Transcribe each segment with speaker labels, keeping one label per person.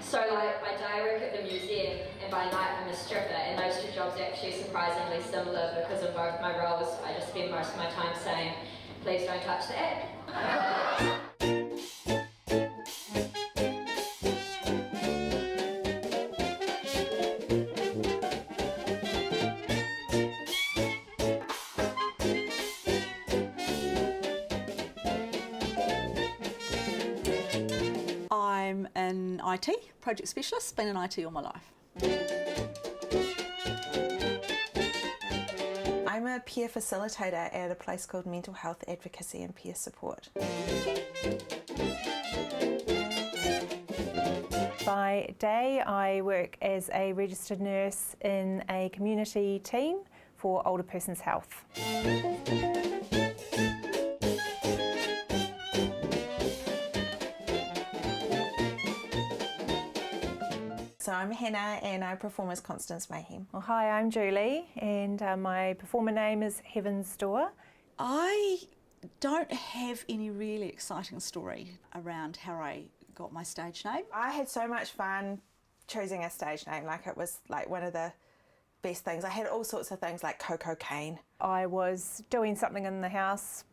Speaker 1: So like by day I work at the museum and by night I'm a stripper, and those two jobs are actually surprisingly similar because in both my roles I just spend most of my time saying, please don't touch the egg.
Speaker 2: I'm an IT project specialist, been in IT all my life.
Speaker 3: I'm a peer facilitator at a place called Mental Health Advocacy and Peer Support.
Speaker 4: By day, I work as a registered nurse in a community team for older persons' health.
Speaker 3: So I'm Hannah and I perform as Constance Mayhem.
Speaker 4: Well, hi, I'm Julie and my performer name is Heaven's Door.
Speaker 2: I don't have any really exciting story around how I got my stage name.
Speaker 3: I had so much fun choosing a stage name, like it was like one of the best things. I had all sorts of things like Coco Cane.
Speaker 4: I was doing something in the house,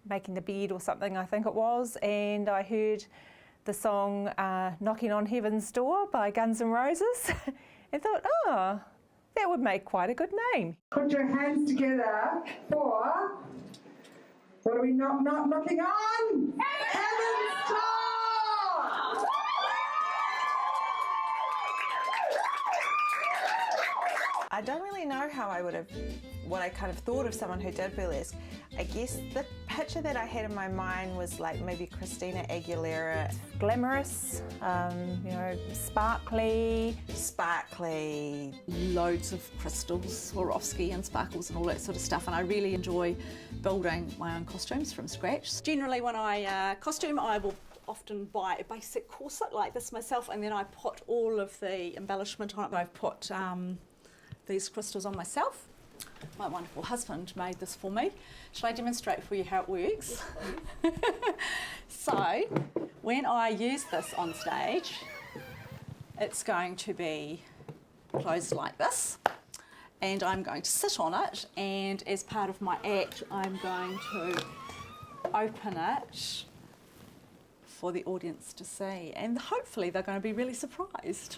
Speaker 4: making the bed or something I think it was, and I heard the song Knocking on Heaven's Door by Guns N' Roses and thought, oh, that would make quite a good name.
Speaker 5: Put your hands together for, what are we knocking on? Heaven's Door!
Speaker 3: I don't really know how I would have, what I kind of thought of someone who did burlesque. I guess the picture that I had in my mind was like maybe Christina Aguilera.
Speaker 4: Glamorous, you know, sparkly.
Speaker 3: Sparkly.
Speaker 2: Loads of crystals, Swarovski and sparkles and all that sort of stuff, and I really enjoy building my own costumes from scratch. Generally when I costume, I will often buy a basic corset like this myself, and then I put all of the embellishment on it. I've put these crystals on myself. My wonderful husband made this for me. Shall I demonstrate for you how it works? So, when I use this on stage, it's going to be closed like this, and I'm going to sit on it, and as part of my act, I'm going to open it for the audience to see, and hopefully they're going to be really surprised.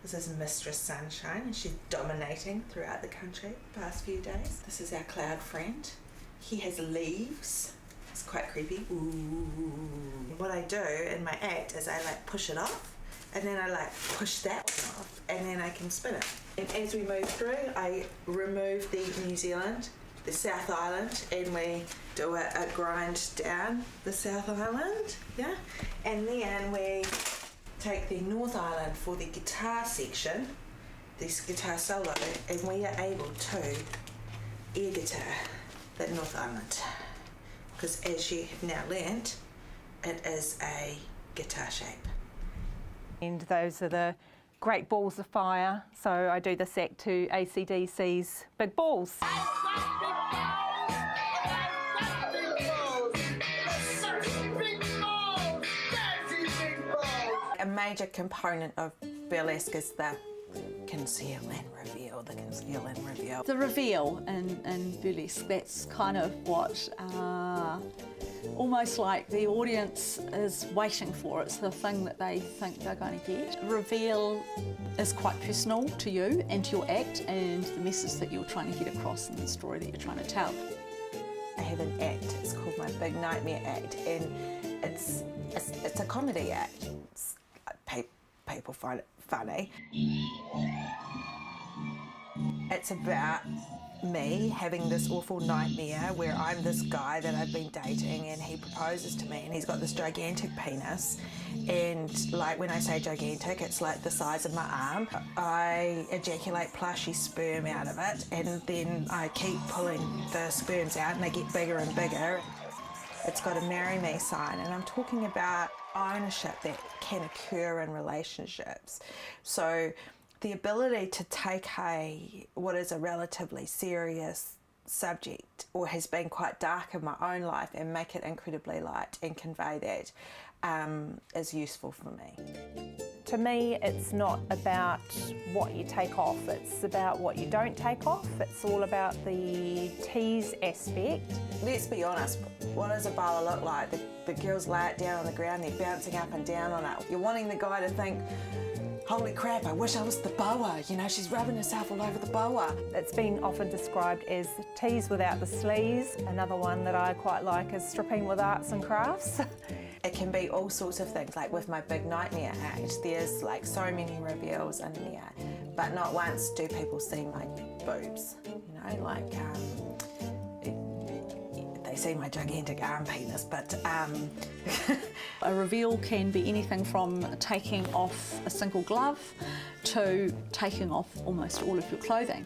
Speaker 3: This is Mistress Sunshine, and she's dominating throughout the country the past few days. This is our cloud friend. He has leaves. It's quite creepy. Ooh. What I do in my act is I like push it off, and then I like push that one off, and then I can spin it. And as we move through, I remove the New Zealand, the South Island, and we do a grind down the South Island, yeah? And then we take the North Island for the guitar section, this guitar solo, and we are able to air guitar the North Island. Because as you have now learnt, it is a guitar shape.
Speaker 4: And those are the great balls of fire, so I do this act to AC/DC's Big Balls.
Speaker 3: A major component of burlesque is the conceal and reveal, the conceal and reveal.
Speaker 2: The reveal in burlesque, that's kind of what almost like the audience is waiting for. It's the thing that they think they're going to get. Reveal is quite personal to you and to your act and the message that you're trying to get across and the story that you're trying to tell.
Speaker 3: I have an act, it's called my Big Nightmare Act, and it's a comedy act. People find it funny. It's about me having this awful nightmare where I'm this guy that I've been dating and he proposes to me and he's got this gigantic penis, and like when I say gigantic, it's like the size of my arm. I ejaculate plushy sperm out of it, and then I keep pulling the sperms out and they get bigger and bigger. It's got a marry me sign, and I'm talking about ownership that can occur in relationships. So the ability to take what is a relatively serious subject, or has been quite dark in my own life, and make it incredibly light and convey that is useful for me.
Speaker 4: To me, it's not about what you take off, it's about what you don't take off. It's all about the tease aspect.
Speaker 3: Let's be honest, what does a boa look like? The girls lay it down on the ground, they're bouncing up and down on it. You're wanting the guy to think, holy crap, I wish I was the boa. You know, she's rubbing herself all over the boa.
Speaker 4: It's been often described as tease without the sleeves. Another one that I quite like is stripping with arts and crafts.
Speaker 3: It can be all sorts of things, like with my big nightmare act, there's like so many reveals in there, but not once do people see my boobs, you know, like they see my gigantic arm penis, but
Speaker 2: A reveal can be anything from taking off a single glove to taking off almost all of your clothing.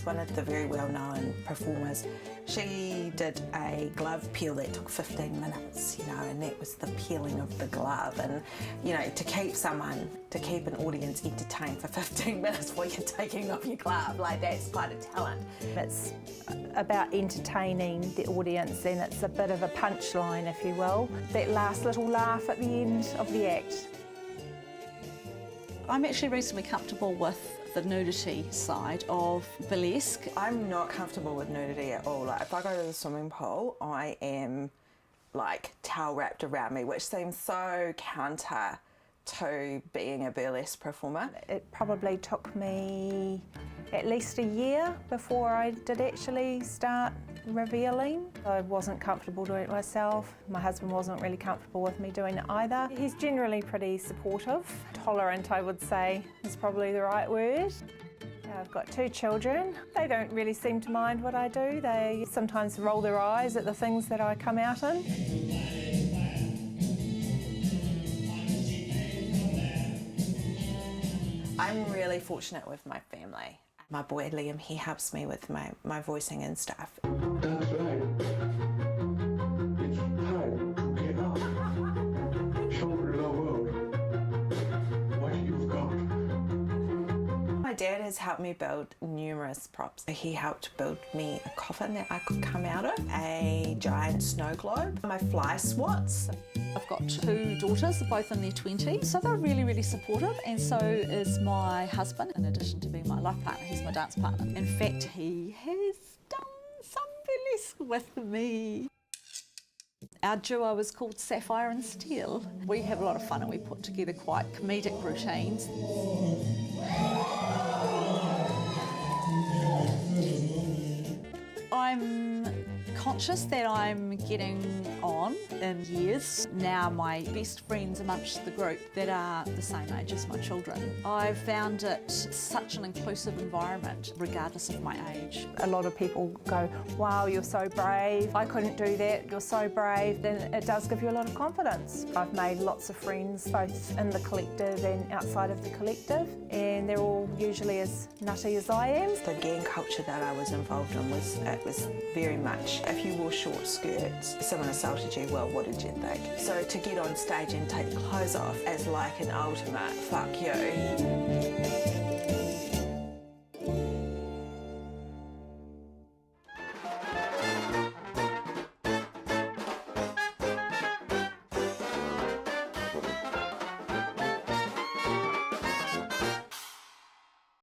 Speaker 3: one of the very well-known performers, she did a glove peel that took 15 minutes, you know, and that was the peeling of the glove. And, you know, to keep an audience entertained for 15 minutes while you're taking off your glove, like, that's quite a talent.
Speaker 4: It's about entertaining the audience, and it's a bit of a punchline, if you will. That last little laugh at the end of the act.
Speaker 2: I'm actually reasonably comfortable with the nudity side of burlesque.
Speaker 3: I'm not comfortable with nudity at all. Like, if I go to the swimming pool, I am like towel wrapped around me, which seems so counter to being a burlesque performer.
Speaker 4: It probably took me at least a year before I did actually start revealing. I wasn't comfortable doing it myself. My husband wasn't really comfortable with me doing it either. He's generally pretty supportive. Tolerant, I would say, is probably the right word. I've got 2 children. They don't really seem to mind what I do. They sometimes roll their eyes at the things that I come out in.
Speaker 3: I'm really fortunate with my family. My boy Liam, he helps me with my voicing and stuff.
Speaker 6: That's right. It's time to get up. Show the world what you've got.
Speaker 3: My dad has helped me build numerous props. He helped build me a coffin that I could come out of, a giant snow globe, my fly swats.
Speaker 2: I've got 2 daughters, both in their 20s, so they're really, really supportive, and so is my husband, in addition to being my life partner. He's my dance partner. In fact, he has done some burlesque with me. Our duo is called Sapphire and Steel. We have a lot of fun and we put together quite comedic routines. I'm conscious that I'm getting on in years. Now my best friends amongst the group that are the same age as my children. I've found it such an inclusive environment regardless of my age.
Speaker 4: A lot of people go, wow, you're so brave. I couldn't do that, you're so brave. Then it does give you a lot of confidence. I've made lots of friends both in the collective and outside of the collective, and they're all usually as nutty as I am.
Speaker 3: The gang culture that I was involved in was very much, if you wore short skirts, someone assaulted you, well, what did you think? So to get on stage and take the clothes off is like an ultimate fuck you.